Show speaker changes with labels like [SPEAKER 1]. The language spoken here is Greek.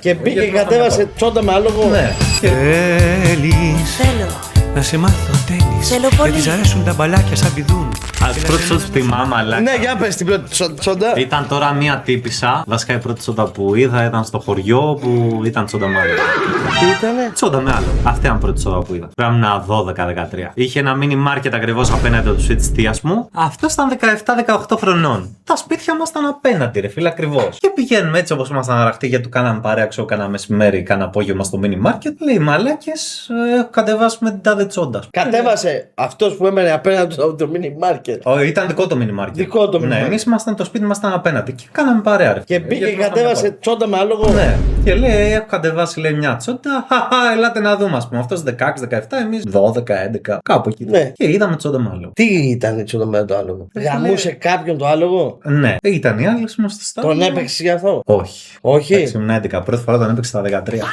[SPEAKER 1] Και μπήκε και κατέβασε τσόντα με άλογο.
[SPEAKER 2] Ναι.
[SPEAKER 3] Θέλεις να σε μάθω τένις.
[SPEAKER 4] Θέλω πολύ.
[SPEAKER 3] Γιατί της αρέσουν τα μπαλάκια σαν πηδούν.
[SPEAKER 2] Πρώτη τσόντα που θυμάμαι, αλλά.
[SPEAKER 1] Ναι, για πες την πρώτη τσόντα.
[SPEAKER 2] Ήταν τώρα μία τύπισσα. Βασικά η πρώτη τσόντα που είδα ήταν στο χωριό που ήταν τσόντα με άλλο.
[SPEAKER 1] Τι ήτανε?
[SPEAKER 2] Τσόντα με άλλο. Αυτή ήταν η πρώτη τσόντα που είδα. Πρέπει να ήμουν 12-13. Είχε ένα mini market ακριβώς απέναντι από το σπίτι της θείας μου. Αυτό ήταν 17-18 χρονών. Τα σπίτια μας ήταν απέναντι, ρε φίλε, ακριβώς. Και πηγαίνουμε έτσι όπως ήμασταν αραχτοί, γιατί του κάναμε παρέα, ξέρω, κάνα μεσημέρι, κάνα απόγευμα στο mini market. Λέει μαλάκες, έχω κατεβάσει με την τάδε τσόντα.
[SPEAKER 1] Κατέβασε αυτός που έμενε απέναντι από το mini market.
[SPEAKER 2] Ήταν δικό το mini market.
[SPEAKER 1] Δικό το mini
[SPEAKER 2] Ναι,
[SPEAKER 1] market.
[SPEAKER 2] εμείς ήμασταν, το σπίτι μας ήταν απέναντι και κάναμε παρέα, ρε.
[SPEAKER 1] Και μπήκε
[SPEAKER 2] Γιατί
[SPEAKER 1] και
[SPEAKER 2] ήμασταν
[SPEAKER 1] κατέβασε
[SPEAKER 2] με
[SPEAKER 1] τσόντα με άλογο.
[SPEAKER 2] Ναι. Και λέει, έχω κατεβάσει, λέει, μια τσόντα. Χαχά, ελάτε να δούμε, ας πούμε. Αυτός 16-17, εμείς 12-11, κάπου εκεί.
[SPEAKER 1] Ναι.
[SPEAKER 2] Και είδαμε τσόντα με άλλο.
[SPEAKER 1] Τι ήταν η τσόντα με το άλογο? Γαμούσε κάποιον το άλογο?
[SPEAKER 2] Ναι, ήταν η άλλη μου στο στάδιο.
[SPEAKER 1] Τον έπαιξε γι' αυτό?
[SPEAKER 2] Όχι.
[SPEAKER 1] Όχι.
[SPEAKER 2] Εντάξει, ήμουν 11. Πρώτη φορά τον έπαιξε στα 13.